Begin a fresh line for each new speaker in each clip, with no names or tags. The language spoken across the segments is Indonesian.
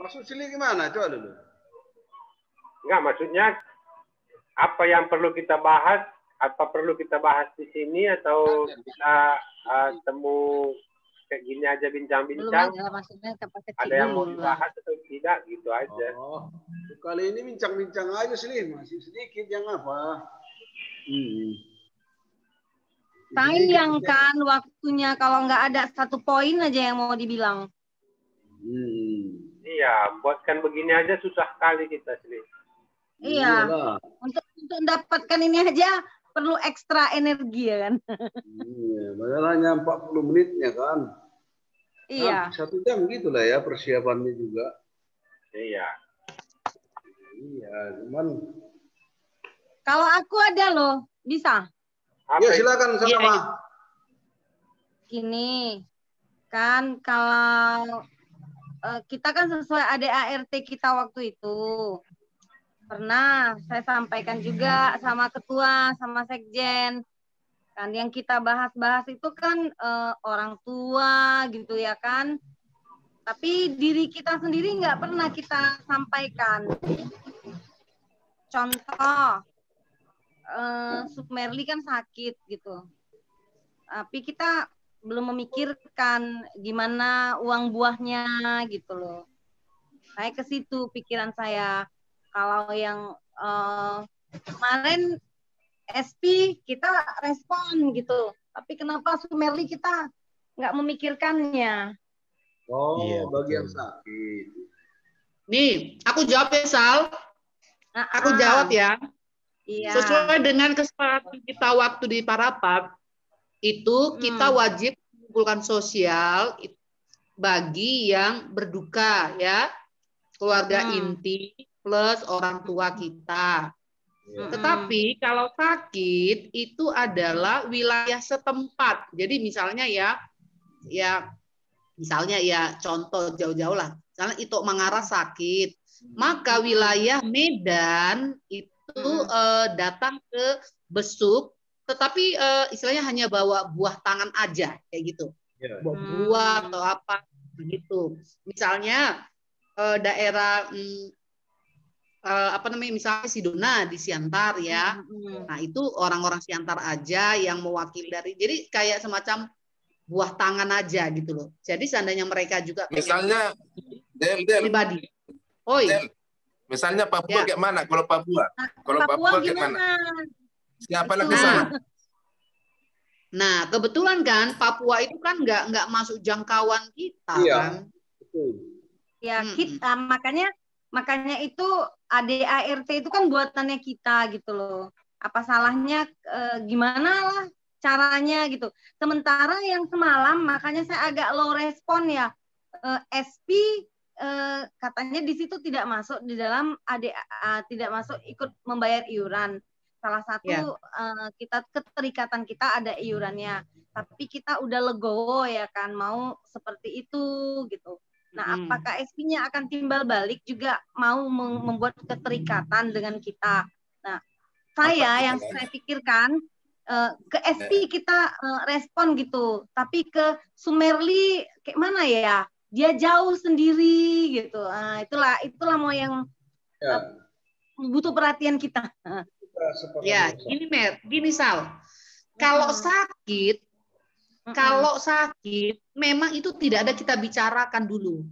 Maksud Sili gimana? Coba dulu.
Enggak, maksudnya apa yang perlu kita bahas, apa perlu kita bahas di sini, atau kita temu kayak gini aja bincang-bincang, ada yang mau dibahas atau tidak, gitu aja.
Oh, kali ini bincang-bincang aja Sili, masih sedikit yang apa.
Sayang kan waktunya kalau nggak ada satu poin aja yang mau dibilang.
Iya, buatkan begini aja susah kali kita Sili.
Iya, untuk mendapatkan ini aja perlu ekstra energi ya kan.
Iya, padahal hanya 40 menitnya kan.
Iya.
1 jam gitulah ya persiapannya juga.
Iya.
Iya, cuman.
Kalau aku ada loh, bisa.
Ya silakan sama.
Gini, kan kalau kita kan sesuai ADART kita waktu itu. Pernah saya sampaikan juga sama ketua, sama sekjen. Kan yang kita bahas-bahas itu kan orang tua gitu ya kan. Tapi diri kita sendiri nggak pernah kita sampaikan. Contoh, Sumerli kan sakit gitu. Tapi kita belum memikirkan gimana uang buahnya gitu loh. Saya ke situ pikiran saya. Kalau yang kemarin SP kita respon gitu, tapi kenapa Sumerli kita nggak memikirkannya?
Oh, iya, bagian sakit.
Nih, aku jawab ya Sal. Aku jawab ya.
Iya.
Sesuai dengan kesepakatan kita waktu di Parapat, itu kita wajib mengumpulkan sosial bagi yang berduka ya, keluarga inti plus orang tua kita. Tetapi kalau sakit itu adalah wilayah setempat. Jadi misalnya misalnya ya contoh jauh-jauh lah. Misalnya Itok Mangara sakit, maka wilayah Medan itu datang ke Besuk, tetapi istilahnya hanya bawa buah tangan aja kayak gitu. Buah atau apa begitu. Misalnya daerah misalnya Sidona di Siantar ya. Nah, itu orang-orang Siantar aja yang mewakili dari, jadi kayak semacam buah tangan aja gitu loh. Jadi seandainya mereka juga
misalnya
pribadi.
Misalnya Papua kayak mana? Kalau Papua? Kalau Papua kayak mana? Siapa lagi sana?
Nah, kebetulan kan Papua itu kan nggak masuk jangkauan kita kan.
Ya, kita makanya itu ADART itu kan buatannya kita gitu loh. Apa salahnya gimana lah caranya gitu. Sementara yang semalam makanya saya agak low respon ya. SP katanya di situ tidak masuk di dalam tidak masuk ikut membayar iuran. Salah satu kita keterikatan kita ada iurannya. Tapi kita udah legowo ya kan mau seperti itu gitu. Nah, apakah SP-nya akan timbal balik juga mau membuat keterikatan dengan kita? Nah, saya pikirkan ke SP kita respon gitu, tapi ke Sumerli kayak mana ya? Dia jauh sendiri gitu. Nah, itulah mau yang butuh perhatian kita.
Ya, gini Sal. Kalau sakit memang itu tidak ada kita bicarakan dulu.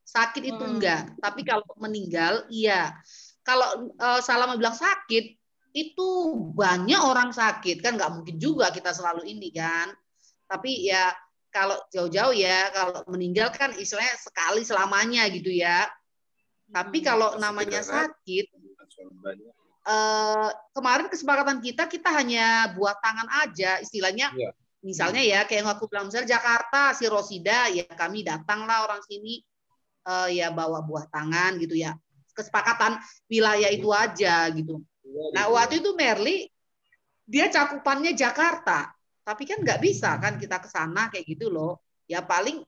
Sakit itu enggak, tapi kalau meninggal iya. Kalau Salama bilang sakit, itu banyak orang sakit kan, nggak mungkin juga kita selalu ini kan. Tapi ya kalau jauh-jauh ya, kalau meninggal kan istilahnya sekali selamanya gitu ya. Tapi kalau namanya sakit, kemarin kesepakatan kita hanya buat tangan aja istilahnya. Misalnya ya kayak yang aku bilang, misalnya Jakarta si Rosida ya kami datanglah orang sini ya bawa buah tangan gitu ya, kesepakatan wilayah itu aja gitu. Nah waktu itu Merli dia cakupannya Jakarta, tapi kan nggak bisa kan kita ke sana kayak gitu loh ya, paling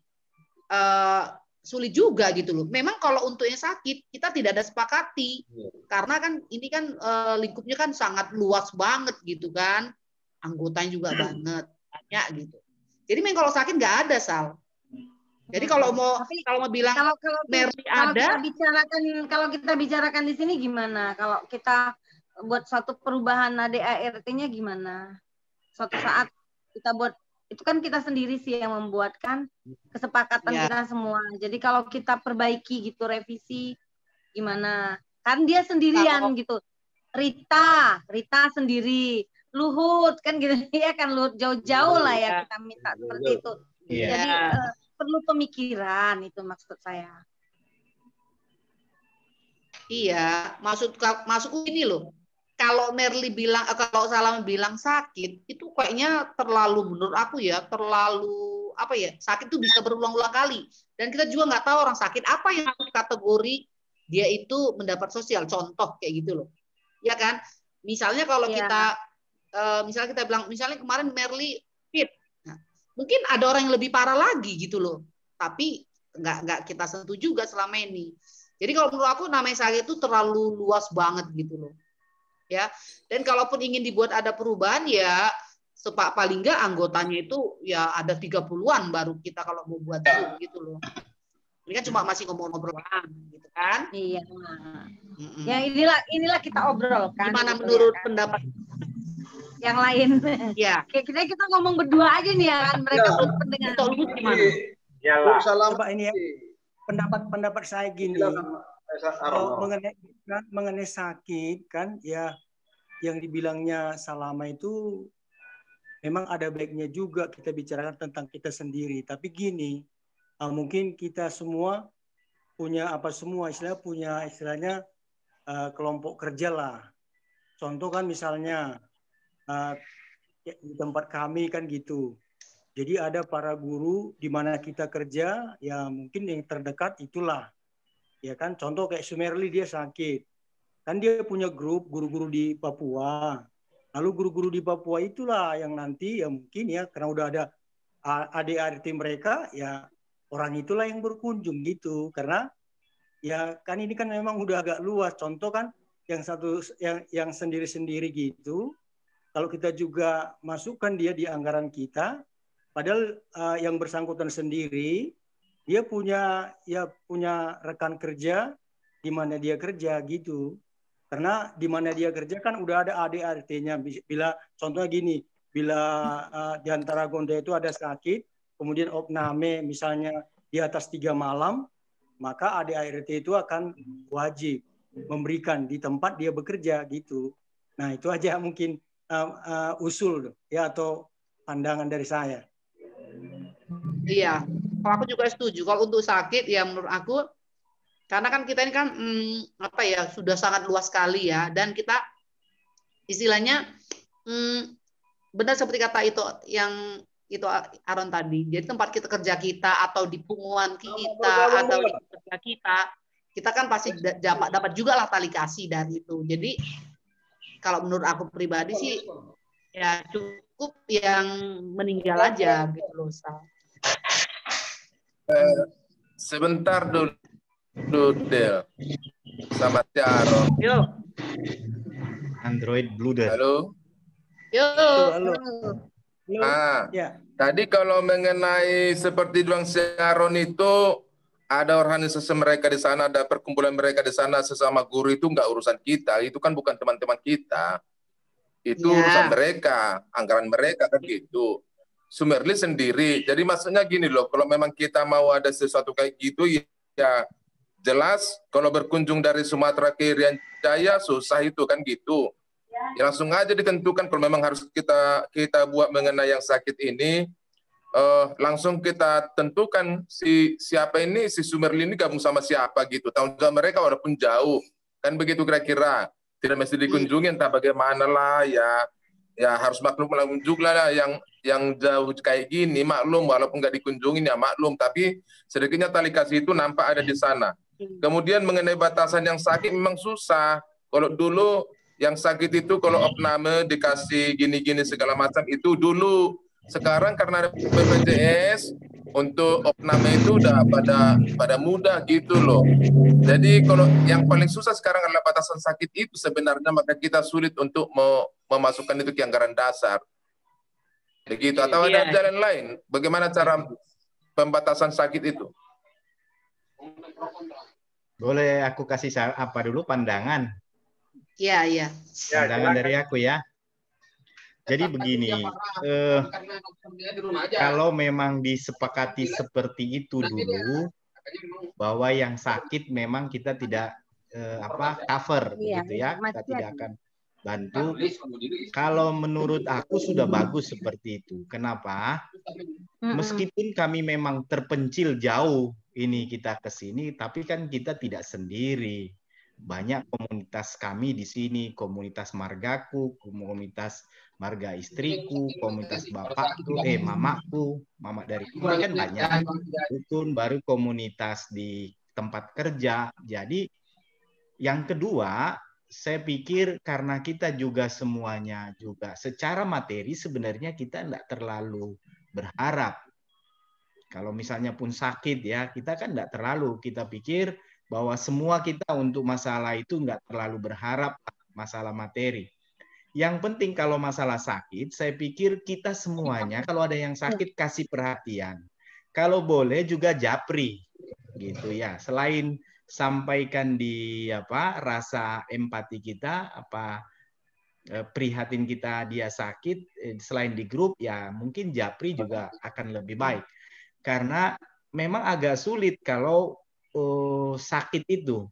sulit juga gitu loh. Memang kalau untuk yang sakit kita tidak ada sepakati karena kan ini kan lingkupnya kan sangat luas banget gitu kan, anggotanya juga banyak gitu. Jadi memang kalau sakit nggak ada Sal. Jadi kalau mau bilang Merli ada,
kalau kita bicarakan di sini gimana? Kalau kita buat suatu perubahan ADART-nya gimana? Suatu saat kita buat, itu kan kita sendiri sih yang membuatkan kesepakatan kita semua. Jadi kalau kita perbaiki gitu, revisi gimana? Kan dia sendirian gitu. Rita sendiri, Luhut kan gitu ya kan, Luhut jauh-jauh lah ya kita minta seperti itu. Jadi perlu pemikiran, itu maksud saya.
Iya, maksudku ini loh. Kalau Merli bilang, kalau Salama bilang sakit, itu kayaknya terlalu, menurut aku ya, terlalu apa ya? Sakit itu bisa berulang-ulang kali. Dan kita juga nggak tahu orang sakit apa yang kategori dia itu mendapat sosial. Contoh kayak gitu loh, ya kan? Misalnya kalau kita, misalnya kita bilang, misalnya kemarin Merli fit. Mungkin ada orang yang lebih parah lagi gitu loh, tapi nggak kita sentuh juga selama ini. Jadi kalau menurut aku namanya sakit itu terlalu luas banget gitu loh, ya. Dan kalaupun ingin dibuat ada perubahan ya, paling nggak anggotanya itu ya ada 30-an baru kita kalau mau buat Zoom gitu loh. Ini kan cuma masih ngomong-ngomong gitu kan?
Iya. Ya inilah kita obrolkan.
Gimana gitu menurut pendapat
yang lain?
Ya.
Kita ngomong berdua aja nih ya kan, mereka pun pendengar.
Iyalah.
Coba ini ya, pendapat saya gini. Mengenai sakit kan ya, yang dibilangnya Salama itu memang ada baiknya juga kita bicarakan tentang kita sendiri. Tapi gini, mungkin kita semua punya istilahnya kelompok kerja lah. Contoh kan misalnya di tempat kami kan gitu. Jadi ada para guru di mana kita kerja, ya mungkin yang terdekat itulah. Ya kan, contoh kayak Sumerli dia sakit. Kan dia punya grup guru-guru di Papua. Lalu guru-guru di Papua itulah yang nanti ya mungkin ya, karena udah ada ADART mereka, ya orang itulah yang berkunjung gitu. Karena ya kan ini kan memang udah agak luas. Contoh kan yang sendiri-sendiri gitu. Kalau kita juga masukkan dia di anggaran kita, padahal yang bersangkutan sendiri dia punya rekan kerja di mana dia kerja gitu. Karena di mana dia kerja kan udah ada ADART-nya. Bila contohnya gini, bila di antara Gonda itu ada sakit, kemudian opname misalnya di atas 3 malam, maka ADART itu akan wajib memberikan di tempat dia bekerja gitu. Nah itu aja mungkin usul ya atau pandangan dari saya.
Iya, kalau aku juga setuju. Kalau untuk sakit ya menurut aku, karena kan kita ini kan sudah sangat luas sekali ya, dan kita istilahnya benar seperti kata itu Aaron tadi. Jadi tempat kita kerja kita atau di punguan kita atau di kerja kita kan pasti dapat juga lah tali kasih dari itu. Jadi kalau menurut aku pribadi sih ya cukup yang meninggal aja gitu loh.
Sebentar dulu Del sama Tiaro.
Yo.
Android Blue Del.
Halo.
Yo.
Halo.
Ya. Tadi kalau mengenai seperti Bang Sharon itu ada organisasi mereka di sana, ada perkumpulan mereka di sana sesama guru, itu nggak urusan kita, itu kan bukan teman-teman kita, itu urusan mereka, anggaran mereka kan gitu. Sumerli sendiri, jadi maksudnya gini loh, kalau memang kita mau ada sesuatu kayak gitu ya jelas kalau berkunjung dari Sumatera ke Irian Jaya susah itu kan gitu. Ya langsung aja ditentukan kalau memang harus kita buat mengenai yang sakit ini. Langsung kita tentukan siapa ini, si Sumerli ini gabung sama siapa gitu. Tanggung jawab mereka walaupun jauh. Kan begitu kira-kira. Tidak mesti dikunjungi entah bagaimana lah ya harus maklum juga lah yang jauh kayak gini maklum walaupun nggak dikunjungin ya maklum, tapi sedikitnya tali kasih itu nampak ada di sana. Kemudian mengenai batasan yang sakit memang susah. Kalau dulu yang sakit itu kalau opname dikasih gini-gini segala macam itu dulu. Sekarang karena ada BPJS untuk opname itu udah pada mudah gitu loh. Jadi kalau yang paling susah sekarang adalah batasan sakit itu sebenarnya, maka kita sulit untuk memasukkan itu ke anggaran dasar. Begitu atau ada jalan lain? Bagaimana cara pembatasan sakit itu?
Boleh aku kasih apa dulu pandangan?
Iya, iya.
Pandangan dari aku ya. Jadi begini, kalau memang disepakati seperti itu dulu, bahwa yang sakit memang kita tidak cover, gitu ya, kita tidak akan bantu. Kalau menurut aku sudah bagus seperti itu. Kenapa? Meskipun kami memang terpencil jauh ini kita ke sini, tapi kan kita tidak sendiri. Banyak komunitas kami di sini, komunitas margaku, komunitas marga istriku, komunitas bapakku, mamaku, mama dari ini kan banyak. Rukun baru komunitas di tempat kerja. Jadi yang kedua, saya pikir karena kita juga semuanya juga secara materi sebenarnya kita tidak terlalu berharap. Kalau misalnya pun sakit ya, kita kan tidak terlalu, kita pikir bahwa semua kita untuk masalah itu nggak terlalu berharap masalah materi. Yang penting kalau masalah sakit, saya pikir kita semuanya kalau ada yang sakit kasih perhatian. Kalau boleh juga japri, gitu ya. Selain sampaikan di rasa empati kita, prihatin kita dia sakit, selain di grup ya mungkin japri juga akan lebih baik. Karena memang agak sulit kalau sakit itu,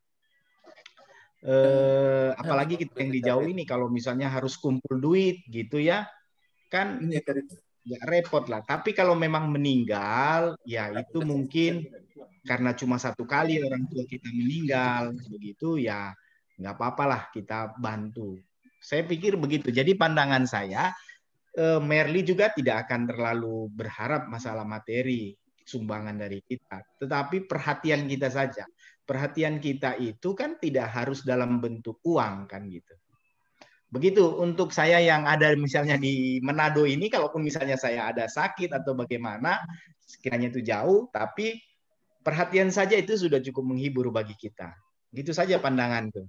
apalagi kita yang di jauh ini, kalau misalnya harus kumpul duit gitu ya, kan ya repot lah. Tapi kalau memang meninggal, ya itu mungkin karena cuma satu kali orang tua kita meninggal, begitu ya nggak apa-apa lah kita bantu. Saya pikir begitu. Jadi pandangan saya, Merli juga tidak akan terlalu berharap masalah materi sumbangan dari kita, tetapi perhatian kita saja. Perhatian kita itu kan tidak harus dalam bentuk uang kan gitu. Begitu untuk saya yang ada misalnya di Manado ini, kalaupun misalnya saya ada sakit atau bagaimana, sekiranya itu jauh, tapi perhatian saja itu sudah cukup menghibur bagi kita. Gitu saja pandanganku.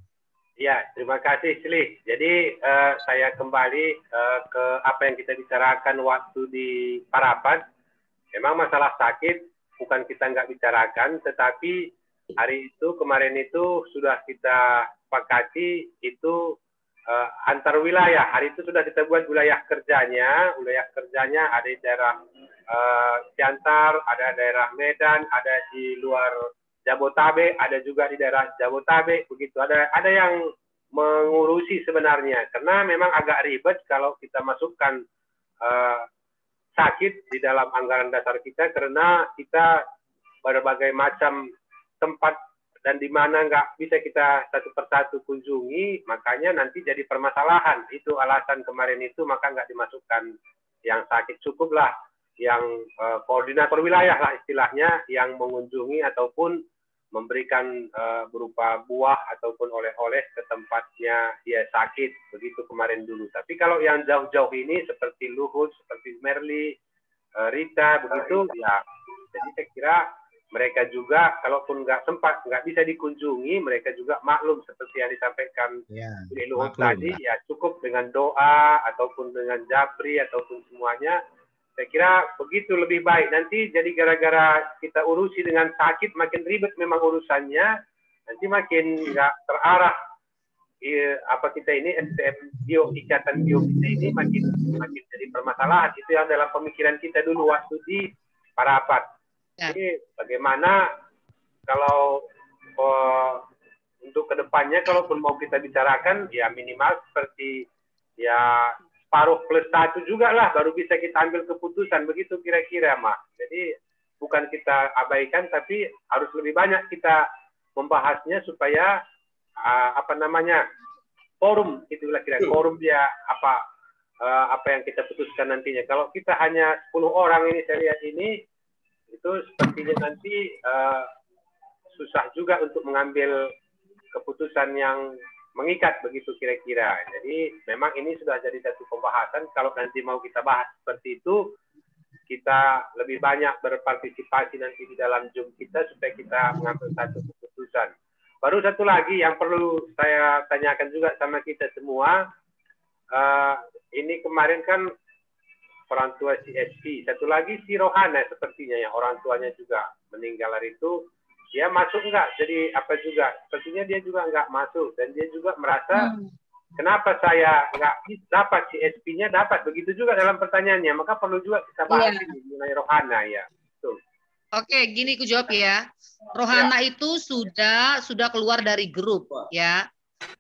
Ya, terima kasih Sli. Jadi saya kembali ke apa yang kita bicarakan waktu di Parapat. Memang masalah sakit bukan kita nggak bicarakan, tetapi hari itu, kemarin itu sudah kita sepakati itu antar wilayah. Hari itu sudah kita buat wilayah kerjanya ada di daerah Siantar, ada daerah Medan, ada di luar Jabotabek, ada juga di daerah Jabotabek, begitu. Ada yang mengurusi sebenarnya, karena memang agak ribet kalau kita masukkan sakit di dalam anggaran dasar kita, karena kita berbagai macam tempat dan di mana nggak bisa kita satu persatu kunjungi, makanya nanti jadi permasalahan. Itu alasan kemarin itu, maka nggak dimasukkan yang sakit, cukuplah yang koordinator wilayah lah istilahnya, yang mengunjungi ataupun memberikan berupa buah ataupun oleh-oleh ke tempatnya dia sakit, begitu kemarin dulu. Tapi kalau yang jauh-jauh ini seperti Luhut, seperti Merli, Rita, begitu ya. Jadi saya kira mereka juga, kalaupun nggak sempat, nggak bisa dikunjungi, mereka juga maklum seperti yang disampaikan oleh Luhut tadi, ya cukup dengan doa ataupun dengan japri ataupun semuanya. Saya kira begitu lebih baik. Nanti jadi gara-gara kita urusi dengan sakit, makin ribet memang urusannya, nanti makin nggak terarah. Kita ini STM ikatan bio kita ini makin jadi permasalahan. Itu yang dalam pemikiran kita dulu waktu di Parapat. Jadi bagaimana kalau untuk kedepannya, kalaupun mau kita bicarakan, ya minimal seperti ya paruh plus 1 juga lah, baru bisa kita ambil keputusan, begitu kira-kira, Mak. Jadi bukan kita abaikan, tapi harus lebih banyak kita membahasnya supaya forum, itulah kira-kira forum dia apa yang kita putuskan nantinya. Kalau kita hanya 10 orang ini, saya lihat ini, itu sepertinya nanti susah juga untuk mengambil keputusan yang mengikat, begitu kira-kira. Jadi memang ini sudah jadi satu pembahasan. Kalau nanti mau kita bahas seperti itu, kita lebih banyak berpartisipasi nanti di dalam Zoom kita supaya kita mengambil satu keputusan. Baru satu lagi yang perlu saya tanyakan juga sama kita semua, ini kemarin kan orang tua si SP. Satu lagi si Rohana sepertinya yang orang tuanya juga meninggal hari itu. Dia masuk nggak? Jadi apa juga? Sepertinya dia juga nggak masuk dan dia juga merasa kenapa saya nggak dapat si SP-nya dapat. Begitu juga dalam pertanyaannya. Maka perlu juga kita bahas mengenai Rohana ya. Betul.
Oke, gini aku jawab ya. Rohana itu sudah keluar dari grup ya.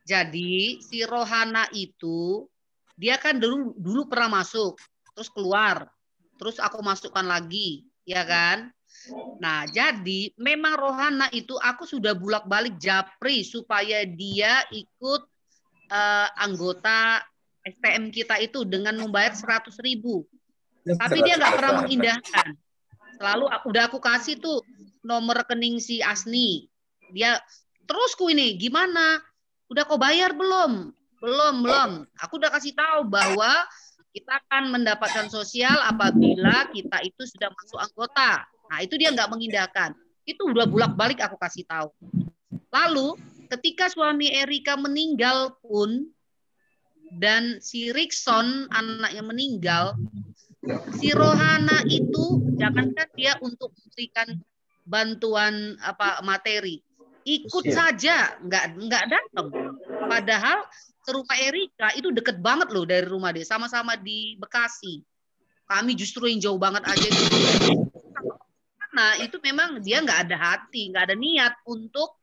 Jadi si Rohana itu dia kan dulu pernah masuk, terus keluar, terus aku masukkan lagi, ya kan? Nah, jadi memang Rohana itu aku sudah bolak-balik japri supaya dia ikut anggota STM kita itu dengan membayar 100.000. Tapi dia nggak pernah mengindahkan. Selalu udah aku kasih tuh nomor rekening si Asni. Dia terus ini gimana? Udah kau bayar belum? Belum. Aku udah kasih tahu bahwa kita akan mendapatkan sosial apabila kita itu sudah masuk anggota. Nah, itu dia nggak mengindahkan. Itu udah bolak-balik aku kasih tahu. Lalu, ketika suami Erika meninggal pun, dan si Rickson, anaknya meninggal, si Rohana itu, jangankan dia untuk memberikan bantuan materi, ikut saja, nggak datang. Padahal ke rumah Erika itu deket banget loh dari rumah dia, sama-sama di Bekasi. Kami justru yang jauh banget aja itu. Nah, itu memang dia nggak ada hati, nggak ada niat untuk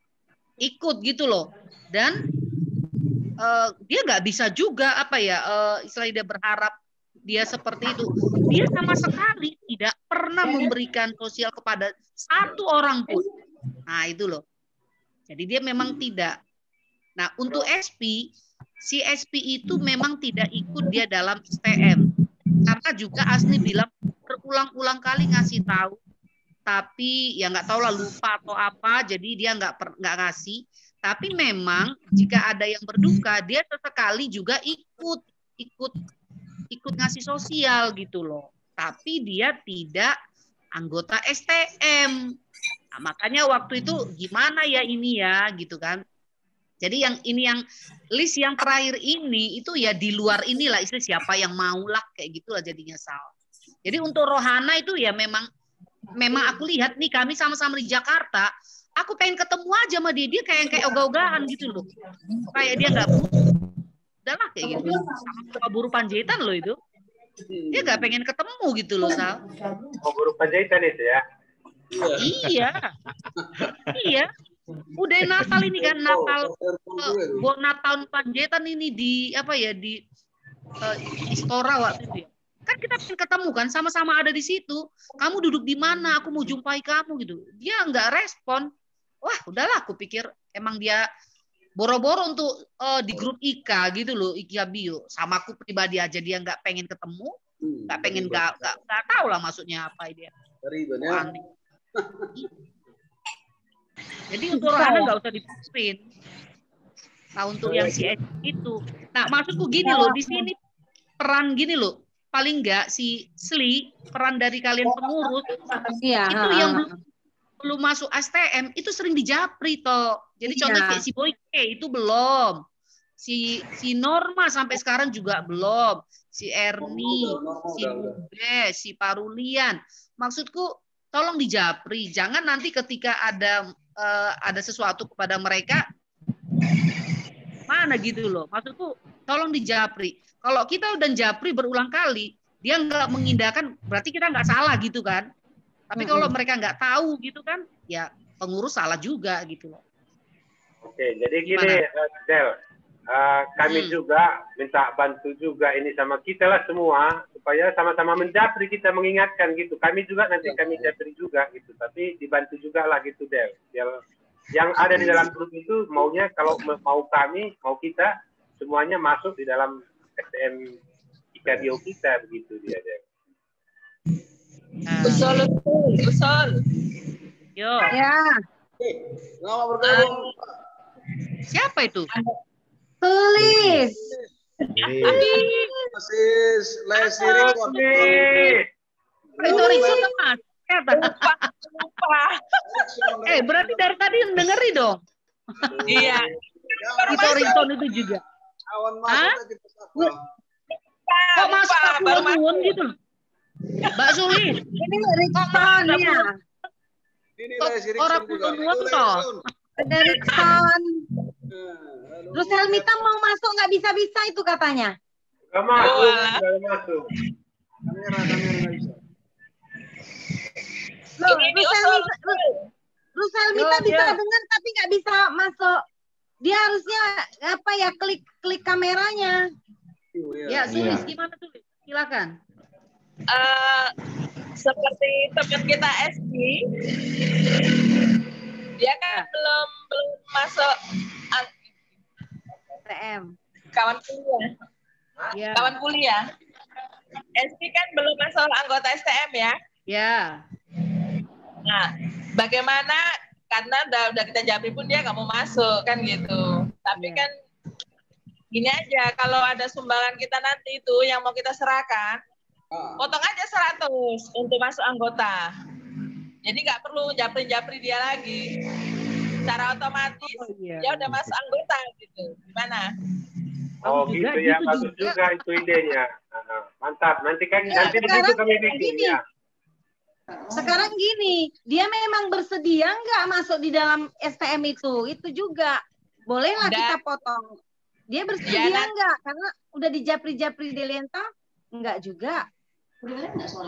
ikut gitu loh. Dan dia nggak bisa juga istilahnya dia berharap dia seperti itu. Dia sama sekali tidak pernah memberikan sosial kepada satu orang pun. Nah, itu loh. Jadi dia memang tidak. Nah, untuk SP, si SP itu memang tidak ikut dia dalam STM. Karena juga Asni bilang berulang-ulang kali ngasih tahu, tapi ya nggak tahu lah lupa atau apa, jadi dia nggak ngasih. Tapi memang jika ada yang berduka, dia sesekali juga ikut ngasih sosial gitu loh. Tapi dia tidak anggota STM. Nah, makanya waktu itu gimana ya ini ya gitu kan. Jadi yang list yang terakhir ini itu ya di luar inilah istilah siapa yang mau lah kayak gitulah jadinya salah. Jadi untuk Rohana itu ya memang aku lihat nih kami sama-sama di Jakarta, aku pengen ketemu aja sama dia kayak ogah-ogahan gitu loh. Kayak dia nggak udahlah kayak gitu. Sama Buru Panjaitan loh itu. Dia nggak pengen ketemu gitu loh, Sal.
Buru Panjaitan itu ya. Iya. Udah Natal ini kan, buat Natal Panjaitan ini di Istora waktu itu ya. Kan kita pengen ketemu kan, sama-sama ada di situ. Kamu duduk di mana? Aku mau jumpai kamu gitu. Dia nggak respon. Wah, udahlah. Aku pikir emang dia boro-boro untuk di grup IKA gitu loh, IKA Bio. Sama aku pribadi aja dia nggak pengen ketemu, nggak pengen nggak tahu lah maksudnya apa dia. Jadi untuk Rohana nggak usah dipikirin. Nah untuk yang si itu, nah maksudku gini loh, di sini peran gini loh. Paling enggak si Sli, peran dari kalian pengurus, itu yang belum masuk STM, itu sering dijapri toh. Jadi contoh kayak si Boyke itu belum. Si Norma sampai sekarang juga belum. Si Erni, si Bube, si Parulian. Maksudku tolong dijapri. Jangan nanti ketika ada sesuatu kepada mereka, mana gitu loh. Maksudku tolong dijapri. Kalau kita udah japri berulang kali, dia nggak mengindahkan, berarti kita nggak salah gitu kan. Tapi kalau mereka nggak tahu gitu kan, ya pengurus salah juga gitu loh. Oke, jadi gini, Del, kami juga minta bantu juga ini sama kita lah semua, supaya sama-sama menjapri, kita mengingatkan gitu. Kami juga nanti kami japri juga gitu, tapi dibantu juga lah gitu, Del. Yang ada di dalam grup itu maunya kalau mau kami, mau kita, semuanya masuk di dalam STM IKBio kita begitu dia.
Betul.
Yo.
Ya.
Selamat bergabung.
Siapa itu?
Tulis.
Lesi
Rikson Mas.
Lupa.
Berarti dari tadi dengeri dong.
Iya.
Itu Rikson itu juga.
Awan masuk kita sapa.
Kok masuk Papua gitu loh? Mbak Suli.
Ini Rickson ya.
Ini
Orang
Rickson.
Ada Rickson. Terus Helmita mau masuk nggak bisa-bisa itu katanya.
Nggak masuk, nggak masuk.
Kamera nggak bisa.
Loh, Helmita bisa dengar tapi nggak bisa masuk. Dia harusnya apa ya, klik kameranya.
Ya, Sulis, gimana tuh? Silakan.
Seperti teman kita SD, dia kan belum masuk
STM.
Kawan kuliah.
Ya.
Kawan kuliah. SD kan belum masuk anggota STM ya.
Ya.
Nah, bagaimana? Karena udah kita japri pun dia nggak mau masuk kan gitu. Tapi kan gini aja, kalau ada sumbangan kita nanti itu yang mau kita serahkan, potong aja 100 untuk masuk anggota. Jadi nggak perlu japri-japri dia lagi. Secara otomatis dia udah masuk anggota gitu. Gimana?
Oh gitu ya, bagus juga itu idenya. Mantap. Nanti begitu kami bikin ya.
Sekarang gini, dia memang bersedia nggak masuk di dalam STM itu juga bolehlah kita potong. Dia bersedia nggak? Karena udah dijapri-japri Delienta, nggak juga.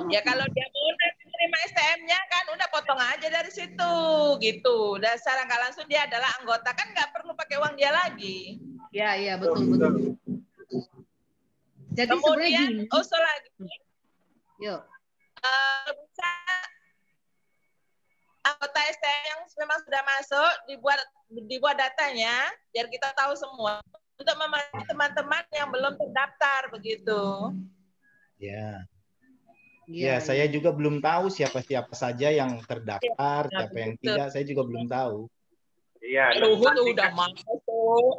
Ya kalau dia mau nanti terima STM-nya kan udah potong aja dari situ gitu. Dan secara nggak langsung dia adalah anggota, kan nggak perlu pakai uang dia lagi.
Iya betul. Jadi
kemudian usul lagi.
Yuk.
Bisa anggota STM yang memang sudah masuk dibuat datanya biar kita tahu semua untuk memanggil teman-teman yang belum terdaftar begitu.
Ya, saya juga belum tahu siapa-siapa saja yang terdaftar, siapa yang tidak, saya juga belum tahu.
Iya.
Luhut udah masuk.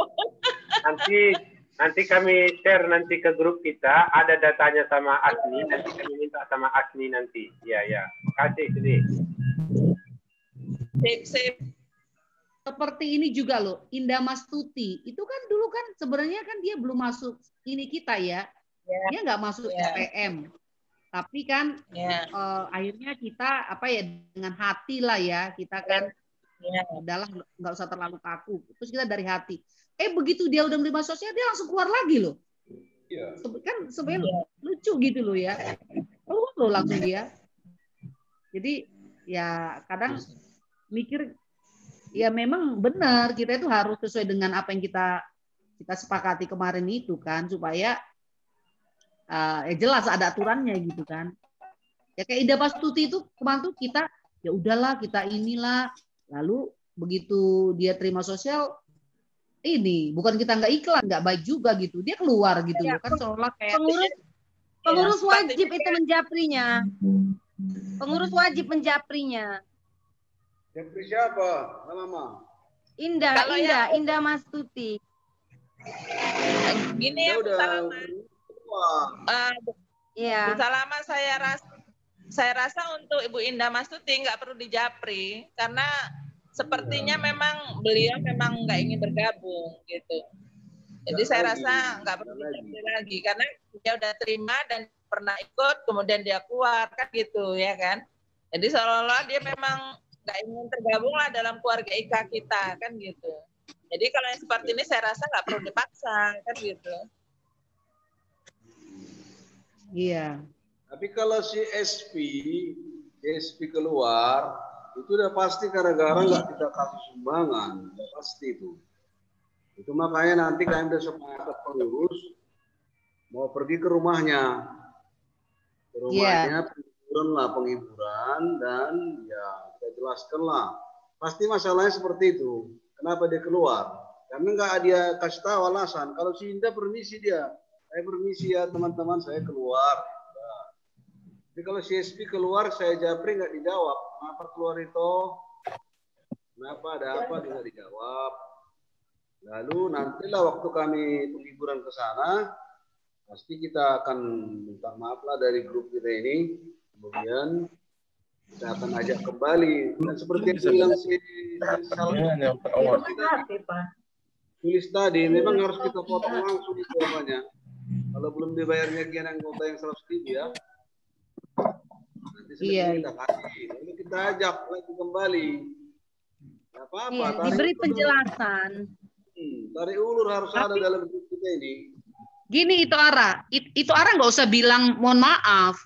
Nanti kami share nanti ke grup kita, ada datanya sama Asni, nanti kami minta sama Asni nanti. Ya. Makasih sini.
Sip.
Seperti ini juga loh, Indah Mastuti. Itu kan dulu kan sebenarnya kan dia belum masuk ini kita ya. Dia nggak masuk STM. Tapi kan akhirnya kita dengan hati lah ya, kita kan udahlah nggak usah terlalu kaku. Terus kita dari hati. Begitu dia udah menerima sosial, dia langsung keluar lagi loh. Kan sebenarnya lucu gitu loh ya. Keluar loh langsung dia. Jadi ya kadang mikir ya memang benar kita itu harus sesuai dengan apa yang kita sepakati kemarin itu kan, supaya jelas ada aturannya gitu kan. Ya kayak Ida Mastuti itu kemarin tuh kita ya udahlah kita inilah, lalu begitu dia terima sosial ini bukan kita nggak iklan, nggak baik juga gitu, dia keluar gitu loh kan, seolah kayak
pengurus wajib itu menjaprinya. Pengurus wajib menjaprinya.
Japri siapa? Lama.
Indah Mastuti.
Gini ya, Bu Salama, saya rasa untuk Ibu Indah Mastuti nggak perlu dijapri karena sepertinya memang beliau memang nggak ingin bergabung gitu. Jadi saya rasa nggak perlu dijapri lagi karena dia udah terima dan pernah ikut kemudian dia keluar kan gitu ya kan. Jadi seolah-olah dia memang nggak ingin tergabung lah dalam keluarga IKA kita kan gitu. Jadi kalau yang seperti ini saya rasa nggak perlu dipaksa kan gitu.
Iya.
Tapi kalau si SP keluar, itu udah pasti gara-gara nggak kita kasih sumbangan, udah pasti itu. Itu makanya nanti kami udah sepakat pengurus mau pergi ke rumahnya, penghiburan dan ya kita jelaskan lah. Pasti masalahnya seperti itu. Kenapa dia keluar? Karena nggak dia kasih tahu alasan. Kalau si Indah permisi dia, saya permisi ya teman-teman, saya keluar. Jadi kalau si SP keluar, saya japri nggak dijawab. Kenapa keluar itu? Kenapa, ada apa, tidak dijawab. Lalu nantilah waktu kami penghiburan ke sana, pasti kita akan minta maaf lah dari grup kita ini. Kemudian kita akan ajak kembali. Dan seperti yang bilang tulis tadi, memang harus kita potong langsung itu apanya. Kalau belum dibayarnya kian anggota yang 100.000 ya.
Iya.
Kita kasih, lalu kita ajak lagi kembali. Apa-apa.
Iya, diberi penjelasan.
Tarik ulur harus ada dalam hidup kita ini.
Gini itu Ara nggak usah bilang mohon maaf.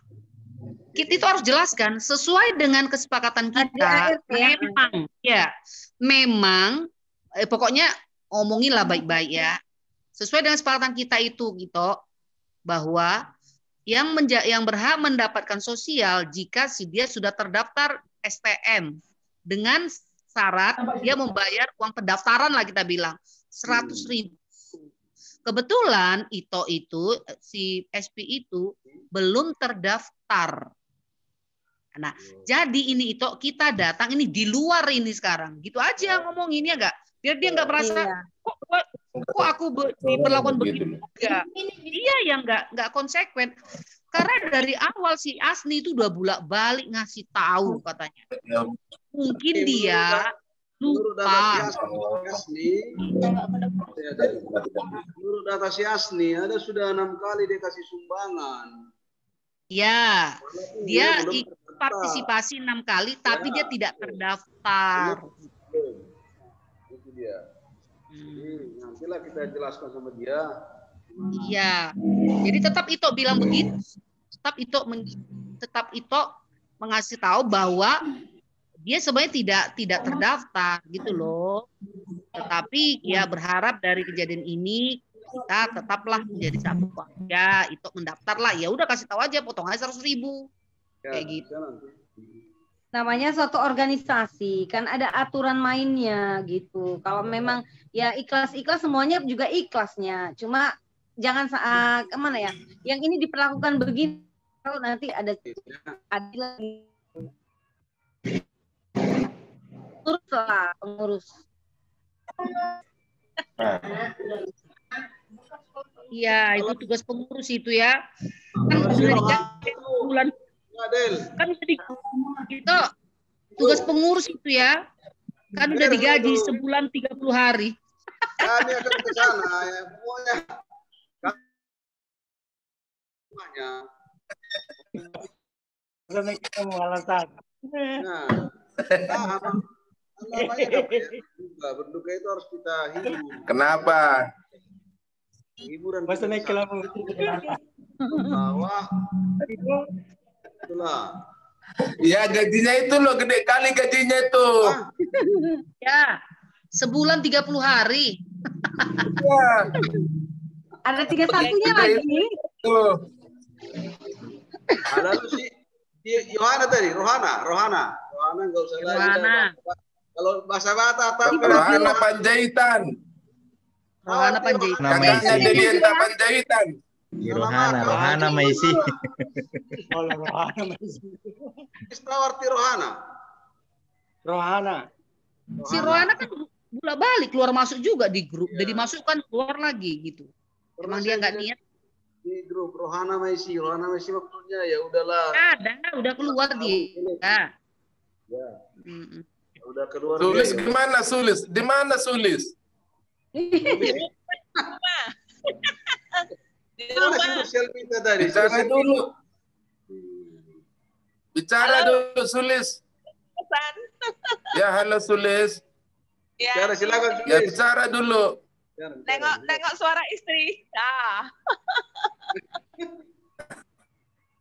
Kita itu harus jelaskan sesuai dengan kesepakatan kita. Memang pokoknya omongin lah baik-baik ya. Sesuai dengan kesepakatan kita itu gitu bahwa yang berhak mendapatkan sosial jika dia sudah terdaftar STM dengan syarat dia membayar uang pendaftaran lah kita bilang 100.000. Kebetulan si SP itu belum terdaftar. Nah, jadi ini kita datang ini di luar ini sekarang. Gitu aja ngomonginnya enggak? Biar dia enggak merasa kok aku diperlakukan begitu. Enggak. Dia yang enggak konsekuen. Karena dari awal si Asni itu udah bolak-balik ngasih tahu katanya. Mungkin dia lupa.
Menurut data si Asni ada sudah 6 kali dia kasih sumbangan.
Ya, dia partisipasi 6 kali, tapi dia tidak terdaftar.
Itu dia. Nantilah kita jelaskan sama dia.
Iya, jadi tetap Ito bilang begitu. Tetap Ito mengasih tahu bahwa dia sebenarnya tidak terdaftar gitu loh. Tetapi ya berharap dari kejadian ini kita tetaplah menjadi satu keluarga. Ito mendaftar lah. Ya udah kasih tahu aja, potong aja 100.000 kayak gitu.
Namanya suatu organisasi kan ada aturan mainnya gitu. Kalau memang ya ikhlas semuanya juga ikhlasnya. Cuma jangan kemana ya? Yang ini diperlakukan begini kalau nanti ada lagi. Pengurus.
Iya, itu tugas pengurus itu ya. Kan sudah digaji bulan. Kan itu tugas pengurus itu ya. Kan udah digaji sebulan 30 hari.
Kami akan ke sana ya, pokoknya.
Karena kita mau alasan.
Berduka itu harus kita hibur.
Kenapa?
Hiburan.
Masa naik ke lampu.
Bahwa itulah.
Ya gajinya itu loh, gede kali gajinya itu.
Ya, sebulan 30 hari.
Ya.
Ada 31-nya lagi.
Tuh.
Ada lu sih. Yohana tadi, Rohana nggak usah lagi. Kalau bahasa Batak,
Rohana Panjaitan. Kakaknya Delienta Panjaitan.
Rohana Maisi.
Istawarti Rohana.
Si Rohana kan bolak balik keluar masuk juga di grup. Udah dimasukkan keluar lagi gitu. Emang dia nggak niat.
Di grup Rohana Maisi maksudnya ya udahlah.
Ada, udah keluar dia.
Ya. Udah keluar.
Sulis gimana Sulis? Di mana Sulis?
Di rumah.
Sosial media tadi.
Bicara dulu Sulis. Ya halo Sulis.
Ya.
Bicara silakan Sulis.
Ya bicara dulu.
Nengok suara istri. Nah.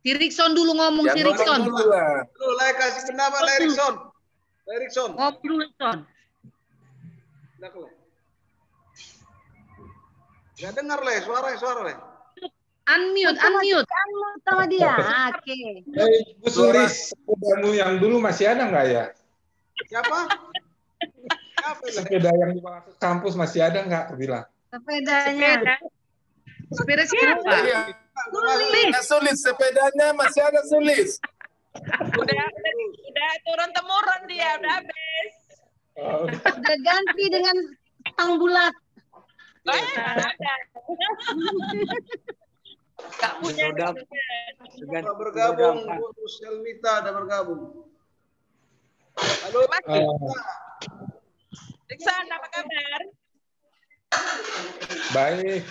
Si Rikson dulu ngomong, si Rikson.
Dulu kasih pendapat Rikson.
Ngomong dulu Rikson.
Gak dengar suara.
Unmute
sama dia. Oke.
Bu Sulis, sepedamu yang dulu masih ada nggak ya?
Siapa?
Sepeda yang dibawa ke kampus masih ada nggak? Bilang.
Sepeda siapa?
Sulis, sepedanya masih ada Sulis.
Udah turun temurun dia, udah habis.
Udah ganti dengan tang bulat.
Gak punya.
Udah bergabung, Bu Selmita udah bergabung. Halo, Mas.
Riksan, apa kabar?
Baik.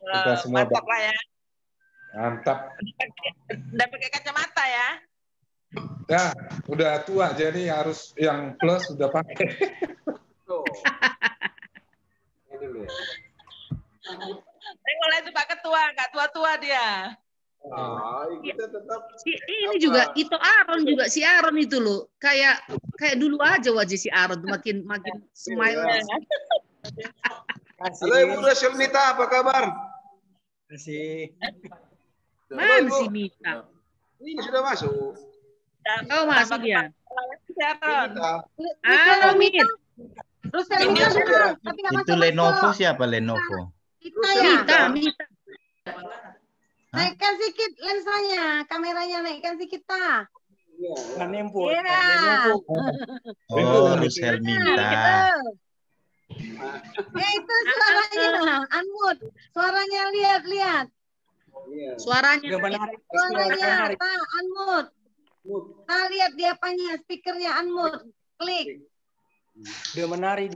Kita semua
mantap lah ya.
Mantap.
Udah pakai kacamata ya?
Ya, udah tua jadi harus yang plus udah pakai.
Mulai itu Pak Ketua, nggak tua-tua dia.
Kita tetap
ini juga itu Aaron juga, si Aaron itu loh kayak dulu aja wajah si Aaron tuh makin smile.
Halo Ibu Rachel Mita, apa kabar?
Kasih.
Mana si Mita?
Ini sudah masuk.
Oh masuk dia.
Halo
Mit.
Terus tapi nggak
Itu Lenovo siapa Lenovo?
Mita.
Hah?
Naikkan sedikit lensanya, kameranya naikkan sedikit ta.
Nggak nempel.
Iya.
Oh, Rusel minta.
Ya itu suaranya, unmute. Suaranya lihat.
Suaranya.
Suaranya, ta, unmute. Ta lihat dia apanya, speakernya unmute. Klik.
Dia menari.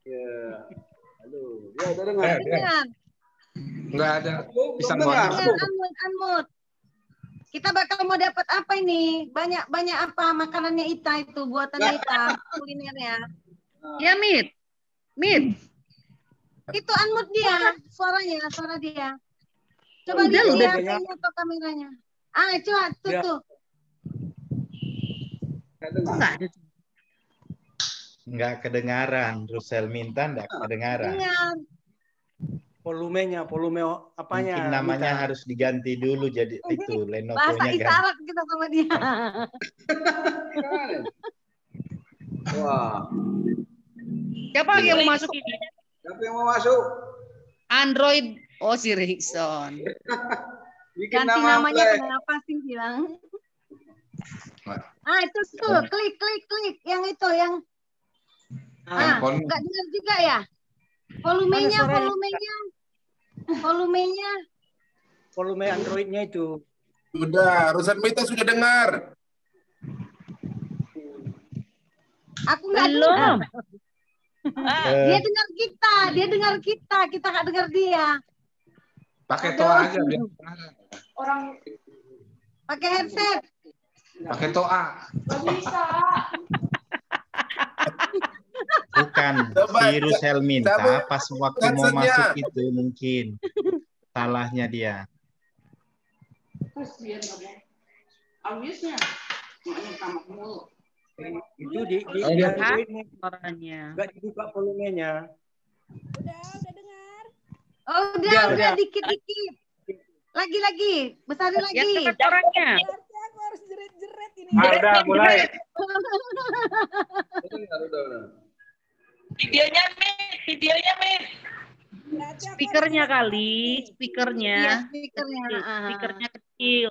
Ya. Aduh, dia udah dengar.
Enggak ada. Bisa
Unmute. Kita bakal mau dapat apa ini? Banyak apa makanannya Ita itu, buatannya Ita, kulinernya.
Ya, Mit.
Itu unmute dia, suara dia. Coba lihat HP-nya atau kameranya. Coba tuh.
Enggak ada.
Enggak kedengaran. Rusel minta enggak kedengaran.
Dengar.
Volume apanya?
Mungkin namanya
Mita.
harus diganti dulu jadi itu
Bahasa
Lenovo-nya
isyarat kita sama dia.
Wah.
Siapa lagi yang mau masuk ini?
Siapa yang mau masuk?
Android. Oh, si Rickson.
Bikin
Ganti
nama
namanya
Play.
kenapa sih bilang? Itu tuh, klik yang itu yang. Nggak dengar juga ya? Volumenya.
Volume Android-nya itu.
Sudah, Rusel Mita sudah dengar.
Aku nggak dengar. Dia dengar kita nggak dengar dia.
Pakai toa aja biar.
Pakai headset.
Pakai toa.
Bukan si Rusel minta pas waktu mau masuk itu mungkin salahnya dia.
Itu di Android-nya
Suaranya.
nggak dibuka volumenya.
Udah dengar.
Oh, udah dikit. Lagi, besarin lagi.
Ya, suaranya.
Berarti aku harus jerit-jerit ini.
Udah mulai.
Udah.
Videonya Mit.
Speakernya kali, speakernya.
Iya, speakernya.
Speakernya kecil.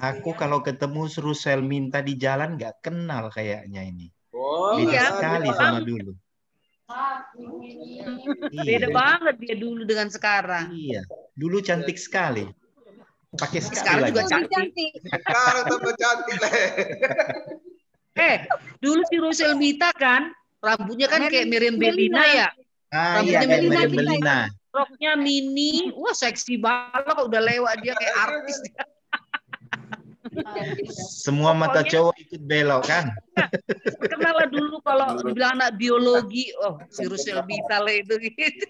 Aku kalau ketemu Rusel minta di jalan nggak kenal kayaknya ini.
Oh,
Beda
Iya,
sekali
beda
sama
banget.
dulu.
Beda banget dia dulu dengan sekarang.
Iya, dulu cantik sekali. Pakai sekali
Sekarang
lagi.
juga cantik.
Sekarang tambah cantik lah.
Dulu si Rusel Mita kan, rambutnya kan kayak Meriam Bellina ya.
Iya, kayak
Belina
Meriam Bellina.
Roknya mini, wah seksi banget kok udah lewat dia kayak artis.
Semua mata cowok ikut belok kan?
Kenal lah dulu kalau dibilang anak biologi, oh si Rusel Mita lah itu gitu.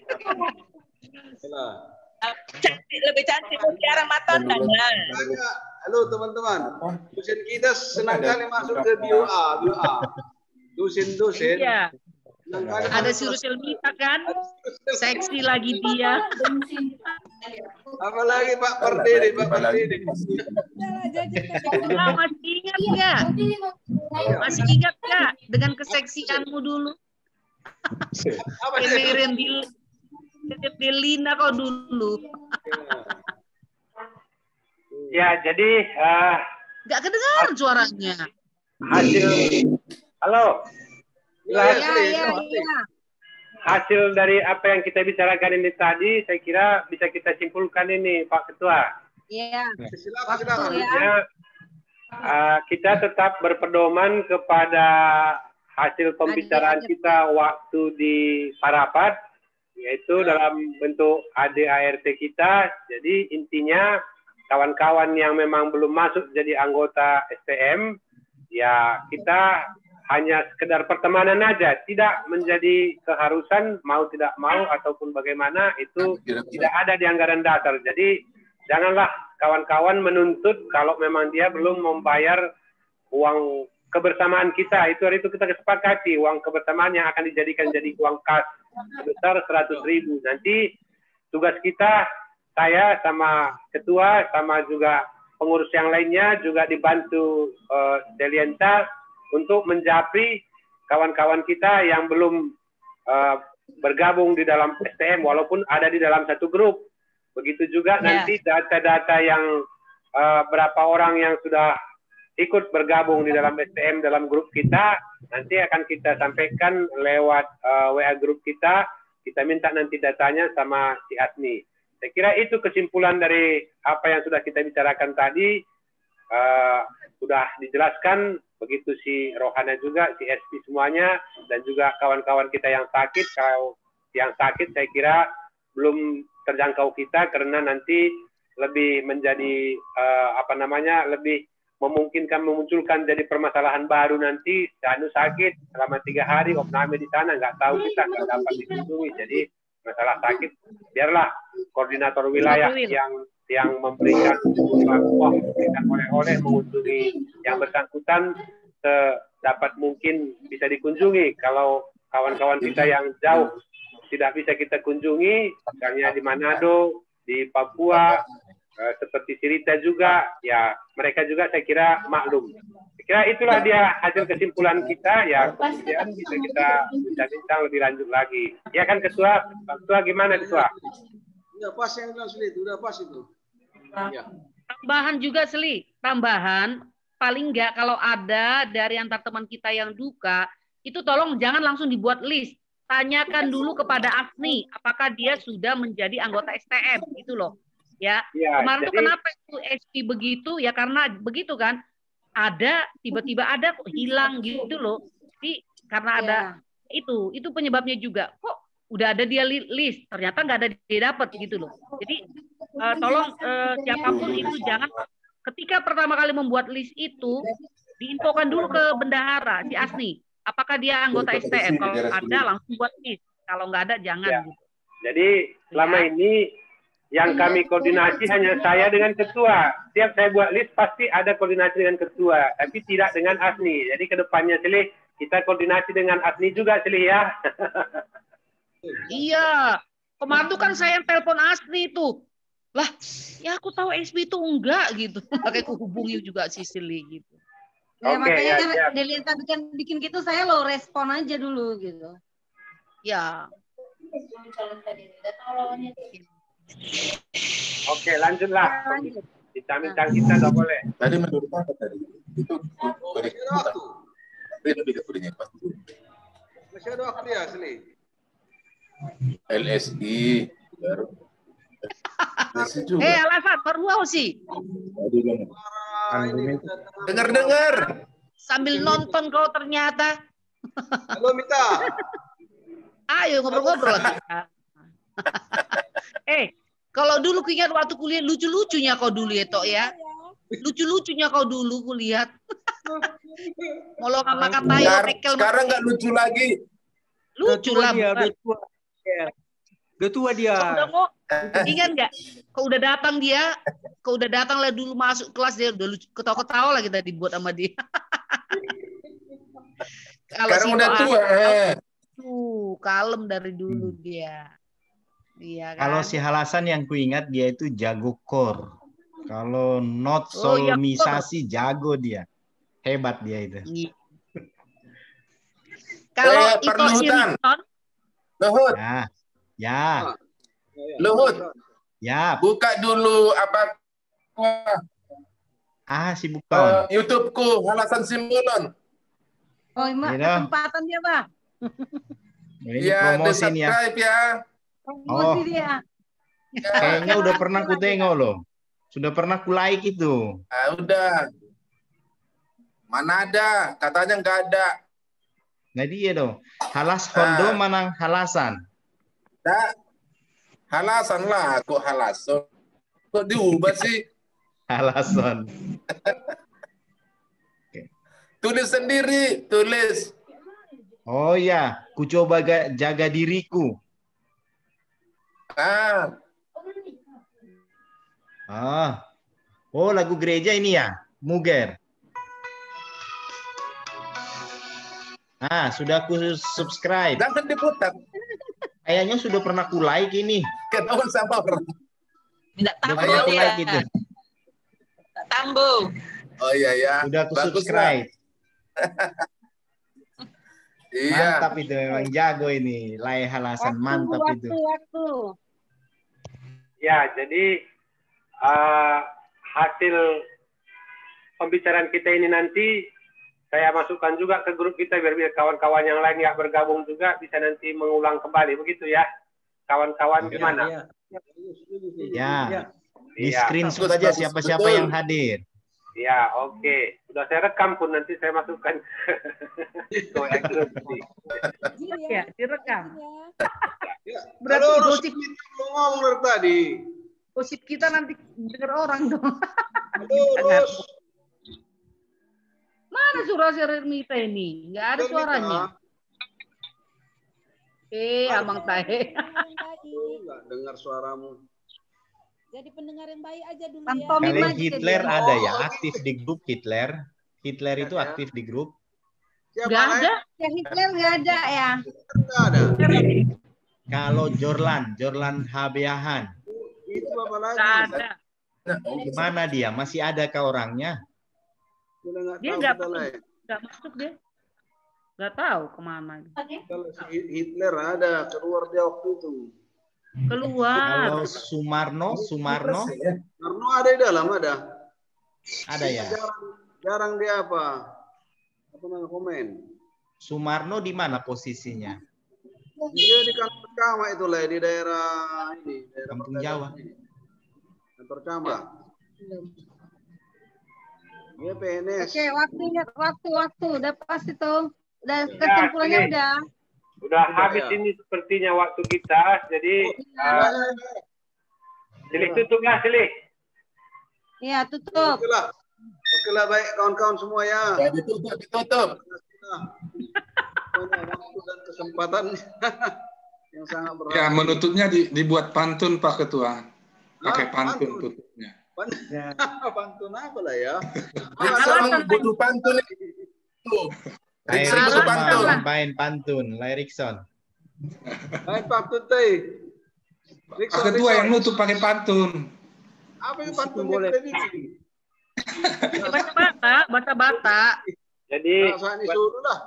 Cantik, lebih cantik Mutiara Matondana.
Halo teman-teman, dosen kita senang kali masuk ke BioA. Dosen.
Iya. Ada si Rusel Mita kan, seksi lagi dia.
Apalagi Pak Pardede.
Masih ingat nggak? Masih ingat nggak dengan keseksianmu dulu? Meriam Bellina kau dulu.
Ya, jadi
Nggak kedengaran suaranya.
hasil halo.
Iya.
Hasil dari apa yang kita bicarakan ini tadi, saya kira bisa kita simpulkan ini, Pak Ketua.
Iya.
Silakan.
Ya.
Kita tetap berpedoman kepada hasil pembicaraan kita waktu di Parapat, yaitu dalam bentuk ADART kita. Jadi intinya kawan-kawan yang memang belum masuk jadi anggota STM, ya kita hanya sekedar pertemanan aja, tidak menjadi keharusan mau tidak mau ataupun bagaimana, itu tidak ada di anggaran dasar. Jadi janganlah kawan-kawan menuntut kalau memang dia belum membayar uang kebersamaan kita. Itu hari itu kita kesepakati uang kebersamaan yang akan dijadikan jadi uang kas sebesar 100.000. Nanti tugas kita, saya sama ketua sama juga pengurus yang lainnya juga dibantu Delienta untuk menjapri kawan-kawan kita yang belum bergabung di dalam STM walaupun ada di dalam satu grup. Begitu juga nanti data-data yang berapa orang yang sudah ikut bergabung di dalam STM dalam grup kita, nanti akan kita sampaikan lewat WA grup kita. Kita minta nanti datanya sama si Asni. Saya kira itu kesimpulan dari apa yang sudah kita bicarakan tadi. Sudah dijelaskan, begitu si Rohana juga, si SP semuanya, dan juga kawan-kawan kita yang sakit. Kalau yang sakit saya kira belum terjangkau kita karena nanti lebih menjadi lebih memungkinkan memunculkan jadi permasalahan baru nanti. Anu sakit selama 3 hari opname di sana, nggak tahu kita nggak dapat dikunjungi. Jadi masalah sakit biarlah koordinator wilayah yang memberikan uang, memberikan oleh-oleh mengunjungi yang bersangkutan sedapat mungkin bisa dikunjungi. Kalau kawan-kawan kita yang jauh tidak bisa kita kunjungi, misalnya di Manado, di Papua, seperti Sirita juga, ya mereka juga saya kira maklum. Saya kira itulah dia hasil kesimpulan kita, ya kemudian bisa kita bincang-bincang lebih lanjut lagi. Ya kan Ketua? Ketua gimana Ketua?
Udah pas yang bilang Seli, udah pas itu. Ya.
Tambahan juga Seli, tambahan paling enggak kalau ada dari antar teman kita yang duka, itu tolong jangan langsung dibuat list. Tanyakan dulu kepada Asni apakah dia sudah menjadi anggota STM gitu loh. Ya, kemarin tuh kenapa itu SP begitu ya, karena begitu kan ada tiba-tiba ada kok hilang gitu loh. Jadi karena ada itu penyebabnya juga. Kok udah ada dia list ternyata nggak ada dia dapat gitu loh. Jadi tolong siapapun itu jangan ketika pertama kali membuat list itu diinfokan dulu ke bendahara si Asni apakah dia anggota STM. Kalau ada langsung buat list, kalau nggak ada jangan gitu.
Jadi selama ini yang kami koordinasi hanya saya dengan ketua. Setiap saya buat list pasti ada koordinasi dengan ketua, tapi tidak dengan Asni. Jadi kedepannya Silih kita koordinasi dengan Asni juga Silih ya.
Iya, kemarin tuh kan saya yang telepon Asni tuh. Lah, ya aku tahu SP itu enggak gitu. Pakai kuhubungi juga si Silih gitu.
Ya, makanya Delienta bikin gitu saya lo respon aja dulu gitu.
Ya.
Oke, lanjutlah. Bincang-bincang kita nggak boleh.
Tadi menurut apa tadi? Itu
masih ada waktu ya, Seli?
LSI.
Alasan baru sih.
Dengar.
Sambil nonton kau ternyata.
Halo Mita.
Ayo ngobrol-ngobrol kita. Kalau dulu kuingat waktu kuliah lucu-lucunya kau dulu ya Tok ya. Lucu-lucunya kau dulu kulihat. Molo sama kata ya tekel.
Sekarang nggak lucu lagi.
Lucu lah.
Udah tua dia.
Ingat nggak? Kau udah datang dia, kau udah datang lah dulu masuk kelas dia udah lucu, ketawa-ketawa lah kita dibuat sama dia. Kalau
sekarang udah tua.
Kalem dari dulu dia. Iya kan?
Kalau si Halasan yang kuingat dia itu jago core. Kalau not solmisasi jago dia. Hebat dia itu.
Kalau itu Siriton.
Luhut.
Ya.
Luhut.
Ya.
Buka dulu apa?
Sibuk kawan.
YouTube-ku Halasan Simbolon.
Oh, kesempatan dia, Pak.
Ini promosi nih ya.
Promosi dia.
Kayaknya udah pernah ku tengok loh. Sudah pernah ku like itu.
Udah. Mana ada? Katanya nggak ada.
Nah dia dong. Halas Hondo manang Halasan.
Nah, halasan lah, kok halasan? Kok diubah sih?
Halasan.
Tulis sendiri, tulis.
Oh ya, ku coba jaga diriku. Oh, lagu gereja ini ya, Muger. Sudah aku subscribe.
Jangan diputar.
Kayaknya sudah pernah ku like ini.
Ketahuan sama orang.
Tidak tambo
Aku
dia.
like gitu.
Tambo.
Oh iya ya.
Sudah aku
Bagus,
subscribe.
Iya.
Mantap itu, memang jago ini. Lai halasan, mantap itu.
Waktu.
Ya, jadi hasil pembicaraan kita ini nanti saya masukkan juga ke grup kita biar kawan-kawan yang lain yang bergabung juga bisa nanti mengulang kembali, begitu ya, kawan-kawan gimana?
Ya, di screenshot aja siapa-siapa yang hadir.
Ya, oke. Sudah saya rekam pun, nanti saya masukkan.
Ya, direkam.
Berarti gosip belum ngomong dari tadi.
Gosip kita nanti dengar orang dong.
Terus.
Mana suara Mita ini? Nggak ada suaranya. Abang Tahe.
Nggak dengar suaramu.
Jadi pendengar yang baik aja dulu ya.
Kalau Hitler ada ya, aktif di grup Hitler. Hitler itu aktif di grup.
Nggak ada. Ya Hitler nggak ada ya.
Nggak ada.
Kalau Jorlan Habeahan.
Itu apa lagi?
Nggak ada.
Mana dia? Masih adakah orangnya?
Dia nggak masuk dia. Nggak tahu kemana.
Kalau si Hitler ada, keluar dia waktu itu.
Keluar.
Kalau Sumarno
ada di dalam, ada.
Ada ya.
Jarang dia apa namanya komen.
Sumarno di mana posisinya?
Dia di kantor camat itu lah, di daerah ini, daerah
Kampung Jawa.
Kantor camat. Dia PNS.
Oke, waktu udah pas itu. Dan kesimpulannya udah.
Udah habis ini sepertinya waktu kita, jadi Silih tutup lah, Silih.
Iya, tutup.
Oke lah, baik kawan-kawan semua ya.
Ya, ditutup.
Waktu dan kesempatan yang sangat berharga.
Ya, menutupnya dibuat pantun Pak Ketua. Pakai pantun tutupnya.
Pantun apa lah ya?
Butuh pantun itu.
Main pantun, Lyrikson.
Main pantun teh.
Pak Ketua yang nutup pakai pantun.
Apa yang pantun boleh?
Bata-bata.
Jadi
saat di Solo lah.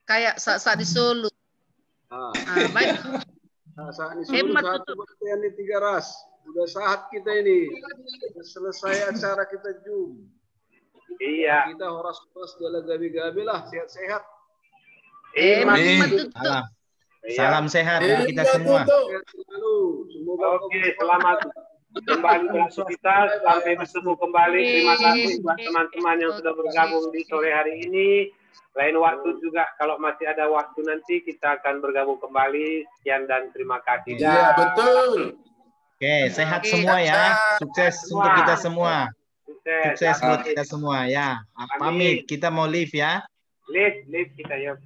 Kayak saat di Solo. Baik.
Saat di Solo satu yang di 3 ras. Udah saat kita ini selesai acara kita Zoom.
Iya.
Kita horas-horas jalan gabi-gabi lah, sehat-sehat.
Salam sehat untuk kita semua.
Oke, selamat kembali beraktivitas. Sampai bertemu kembali. Terima kasih buat teman-teman yang sudah bergabung di sore hari ini. Lain waktu juga, kalau masih ada waktu nanti kita akan bergabung kembali. Sekian dan terima kasih.
Iya, betul.
Oke, sehat semua ya. Sukses untuk kita semua. Sukses buat kita semua ya. Pamit, kita mau live ya.
Live kita yuk.